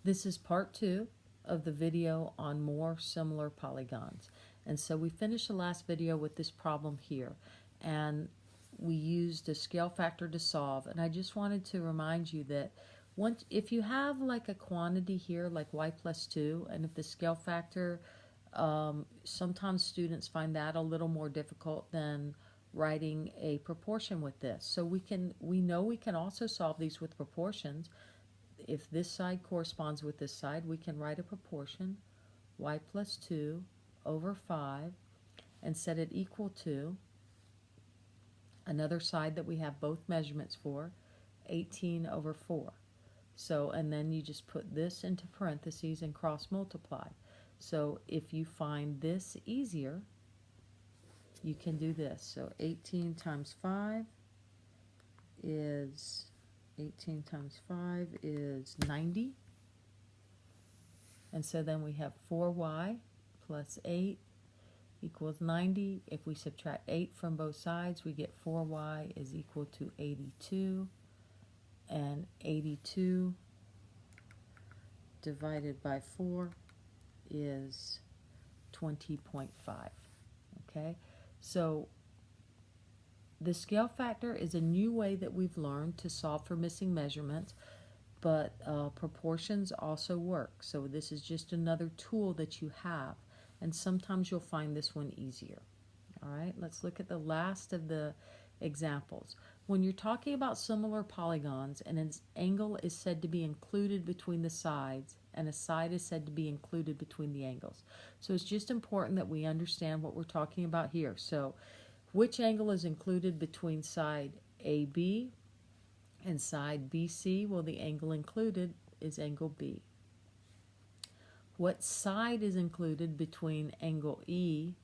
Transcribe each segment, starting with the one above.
This is part 2 of the video on more similar polygons. And so we finished the last video with this problem here, and we used a scale factor to solve. And I just wanted to remind you that if you have like a quantity here like y plus 2, and if the scale factor, sometimes students find that a little more difficult than writing a proportion with this. So we know we can also solve these with proportions. If this side corresponds with this side, we can write a proportion, y plus 2 over 5, and set it equal to another side that we have both measurements for, 18 over 4. So, and then you just put this into parentheses and cross multiply. So if you find this easier, you can do this. So 18 times 5 is 90. And so then we have 4y plus 8 equals 90. If we subtract 8 from both sides, we get 4y is equal to 82. And 82 divided by 4 is 20.5. Okay? So the scale factor is a new way that we've learned to solve for missing measurements, but proportions also work. So this is just another tool that you have, and sometimes you'll find this one easier. All right, let's look at the last of the examples. When you're talking about similar polygons and an angle is said to be included between the sides, and a side is said to be included between the angles. So it's just important that we understand what we're talking about here. So which angle is included between side AB and side BC? Well, the angle included is angle B. What side is included between angle E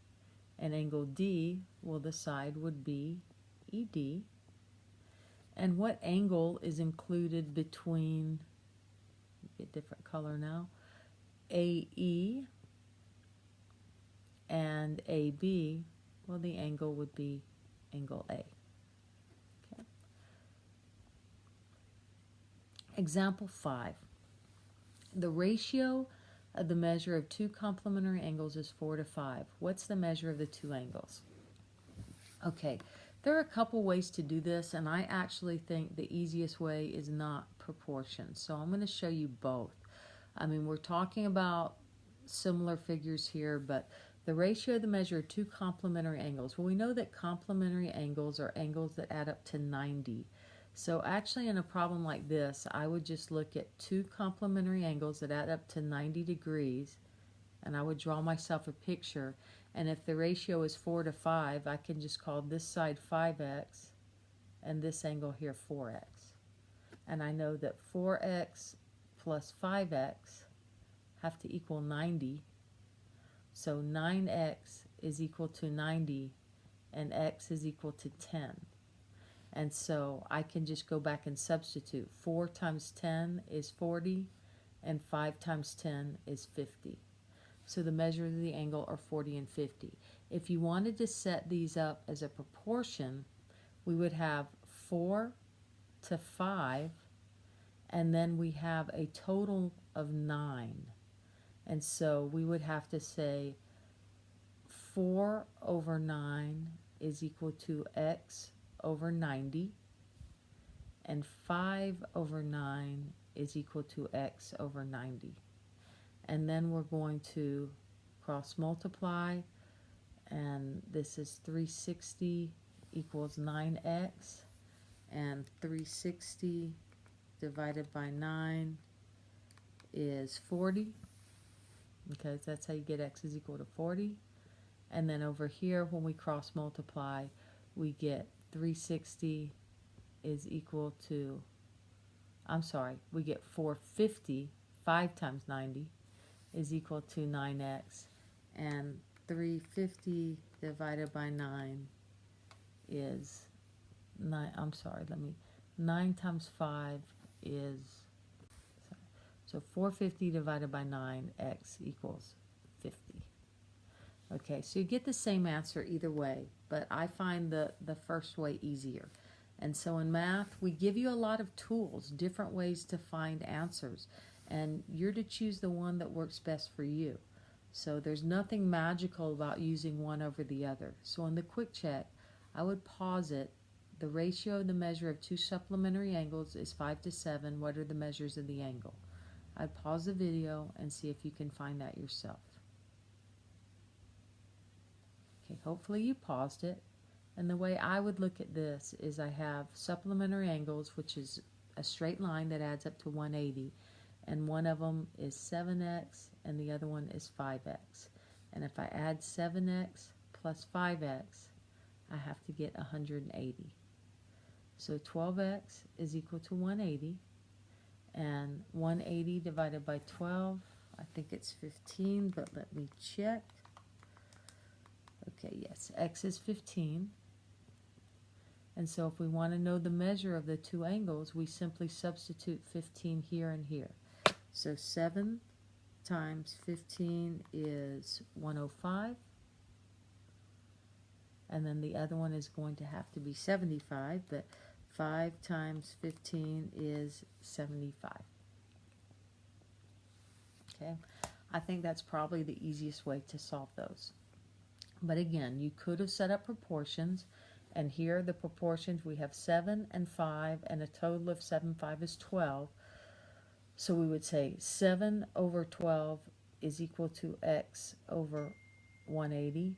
and angle D? Well, the side would be ED. And what angle is included between, get different color now, AE and AB? Well, the angle would be angle A. Okay. Example 5. The ratio of the measure of two complementary angles is 4 to 5. What's the measure of the two angles? Okay, there are a couple ways to do this, and I actually think the easiest way is not proportion. So I'm going to show you both. I mean, we're talking about similar figures here, but the ratio of the measure of two complementary angles. Well, we know that complementary angles are angles that add up to 90. So actually in a problem like this, I would just look at two complementary angles that add up to 90 degrees, and I would draw myself a picture. And if the ratio is 4 to 5, I can just call this side 5x and this angle here 4x. And I know that 4x plus 5x have to equal 90. So 9x is equal to 90 and x is equal to 10. And so I can just go back and substitute. 4 times 10 is 40 and 5 times 10 is 50. So the measure of the angle are 40 and 50. If you wanted to set these up as a proportion, we would have 4 to 5, and then we have a total of 9. And so we would have to say 4 over 9 is equal to x over 90, and 5 over 9 is equal to x over 90. And then we're going to cross multiply, and this is 360 equals 9x, and 360 divided by 9 is 40. Okay, so that's how you get x is equal to 40. And then over here, when we cross multiply, we get 360 is equal to, we get 450, 5 times 90 is equal to 9x, and 350 divided by 9 is 9 times 5 is, so 450 divided by 9, x equals 50. Okay, so you get the same answer either way, but I find the first way easier. And so in math, we give you a lot of tools, different ways to find answers. and you're to choose the one that works best for you. So there's nothing magical about using one over the other. So in the quick check, I would posit the ratio of the measure of two supplementary angles is 5 to 7. What are the measures of the angle? I'd pause the video and see if you can find that yourself. Okay, hopefully you paused it. And the way I would look at this is I have supplementary angles, which is a straight line that adds up to 180. And one of them is 7x and the other one is 5x. And if I add 7x plus 5x, I have to get 180. So 12x is equal to 180. And 180 divided by 12, I think it's 15, but let me check. Okay, yes, x is 15. And so if we want to know the measure of the two angles, we simply substitute 15 here and here. So 7 times 15 is 105. And then the other one is going to have to be 75, but 5 times 15 is 75. Okay, I think that's probably the easiest way to solve those. But again, you could have set up proportions, and here are the proportions. We have 7 and 5, and a total of 7, 5 is 12. So we would say 7 over 12 is equal to x over 180.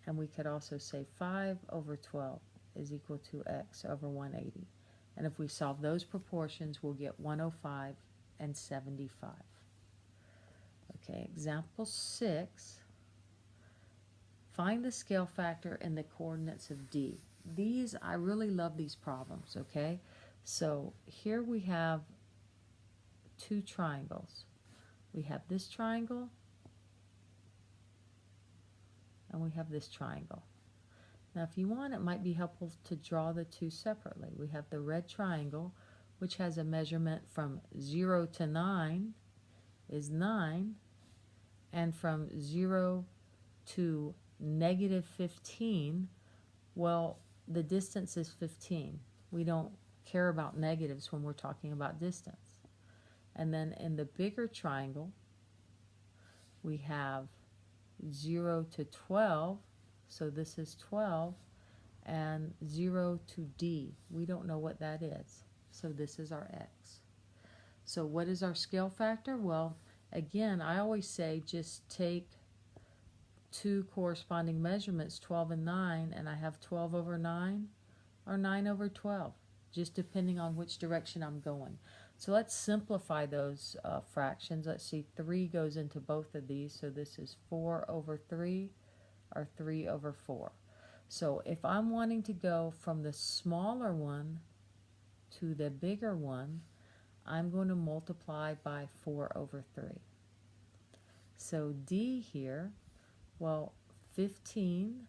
And we could also say 5 over 12 is equal to x over 180. And if we solve those proportions, we'll get 105 and 75. Okay, example 6. Find the scale factor in the coordinates of D. These, I really love these problems, okay? So here we have two triangles. We have this triangle and we have this triangle. Now if you want, it might be helpful to draw the two separately. We have the red triangle, which has a measurement from 0 to 9 is 9, and from 0 to negative 15, well, the distance is 15. We don't care about negatives when we're talking about distance. And then in the bigger triangle, we have 0 to 12, so this is 12, and 0 to D. We don't know what that is, so this is our x. So what is our scale factor? Well, again, I always say just take two corresponding measurements, 12 and 9, and I have 12 over 9 or 9 over 12, just depending on which direction I'm going. So let's simplify those fractions. Let's see, 3 goes into both of these, so this is 4 over 3 or 3 over 4. So if I'm wanting to go from the smaller one to the bigger one, I'm going to multiply by 4 over 3. So D here, well, 15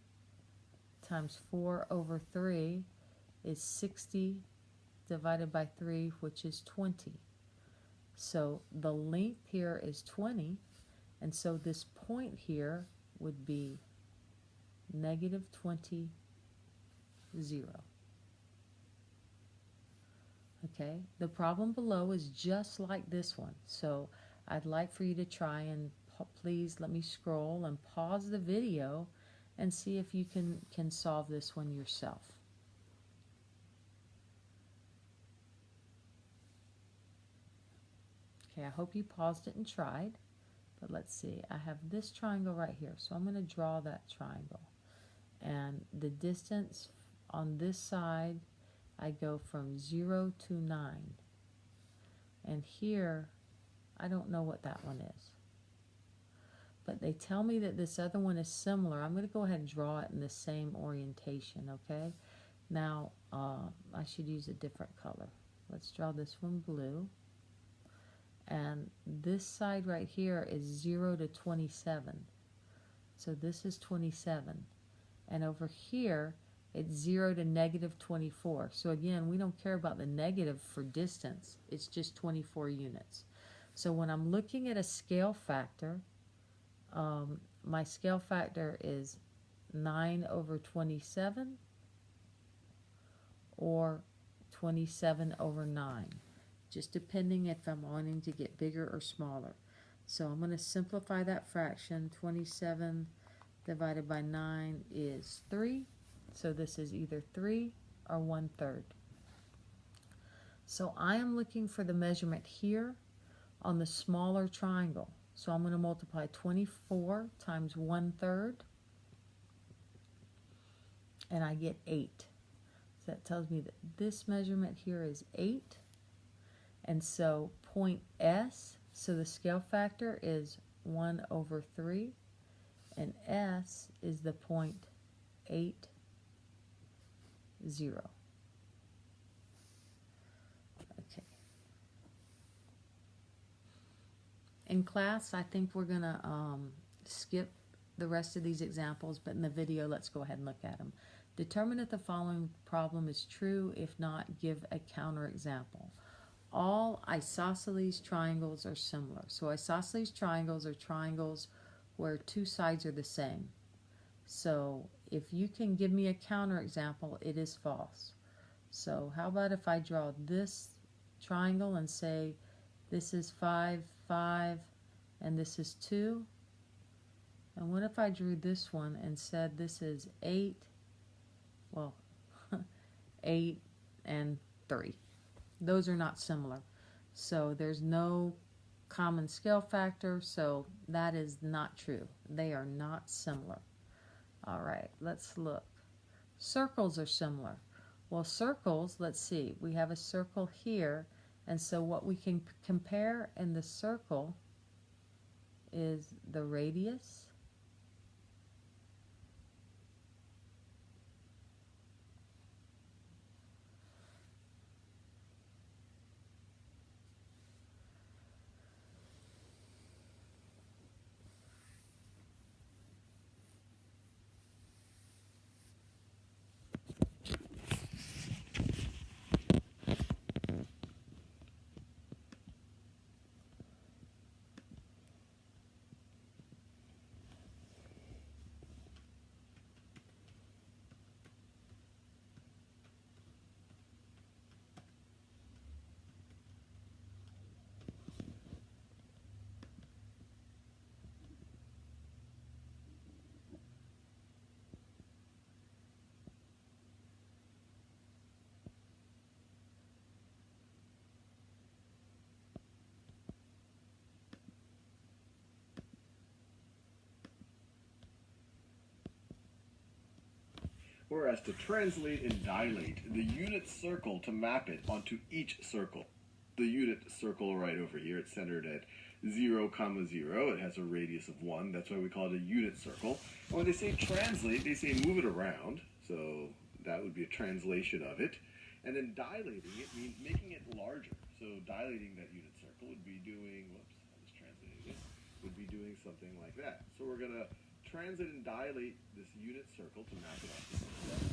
times 4 over 3 is 60 divided by 3, which is 20. So the length here is 20, and so this point here would be negative 20, 0. Okay, the problem below is just like this one. So I'd like for you to try and please let me scroll and pause the video and see if you can solve this one yourself. Okay, I hope you paused it and tried, but let's see. I have this triangle right here, so I'm going to draw that triangle. And the distance on this side, I go from 0 to 9. And here, I don't know what that one is. But they tell me that this other one is similar. I'm going to go ahead and draw it in the same orientation, okay? Now, I should use a different color. Let's draw this one blue. And this side right here is 0 to 27. So this is 27. And over here, it's 0 to negative 24. So again, we don't care about the negative for distance. It's just 24 units. So when I'm looking at a scale factor, my scale factor is 9 over 27 or 27 over 9. just depending if I'm wanting to get bigger or smaller. So I'm going to simplify that fraction. 27 divided by 9 is 3. So this is either 3 or 1/3. So I am looking for the measurement here on the smaller triangle. So I'm going to multiply 24 times 1/3, and I get 8. So that tells me that this measurement here is 8. And so point S, so the scale factor is 1/3, and S is the 0.80. Okay. In class, I think we're going to skip the rest of these examples, but in the video, let's go ahead and look at them. Determine if the following problem is true. If not, give a counterexample. All isosceles triangles are similar. So isosceles triangles are triangles where two sides are the same. So if you can give me a counterexample, it is false. So how about if I draw this triangle and say this is 5, 5, and this is 2? And what if I drew this one and said this is 8, well, 8 and 3? Those are not similar. So there's no common scale factor, so that is not true. They are not similar. All right, let's look. Circles are similar. Well, circles, let's see. We have a circle here, and so what we can compare in the circle is the radius Whereas to translate and dilate the unit circle to map it onto each circle. The unit circle right over here, it's centered at 0, 0. It has a radius of 1. That's why we call it a unit circle. And when they say translate, they say move it around. So that would be a translation of it. And then dilating it means making it larger. So dilating that unit circle would be doing, whoops, I was translating it, would be doing something like that. So we're going to translate and dilate this unit circle to map it onto the center.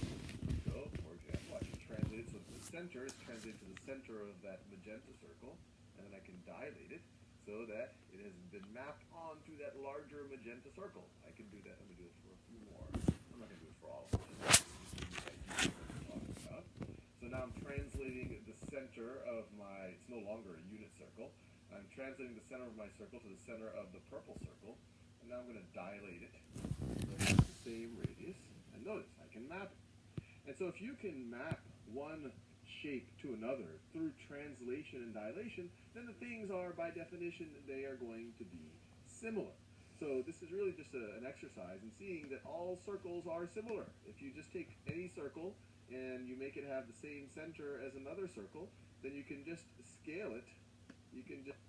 So, for example, I can translate, so the center is translated to the center of that magenta circle, and then I can dilate it so that it has been mapped onto that larger magenta circle. I can do that. Let me do it for a few more. I'm not going to do it for all of them. So now I'm translating the center of my, it's no longer a unit circle. I'm translating the center of my circle to the center of the purple circle. And now I'm going to dilate it. So it has the same radius. And notice, I can map it. And so if you can map one shape to another through translation and dilation, then the things are, by definition, they are going to be similar. So this is really just an exercise in seeing that all circles are similar. If you just take any circle and you make it have the same center as another circle, then you can just scale it. You can just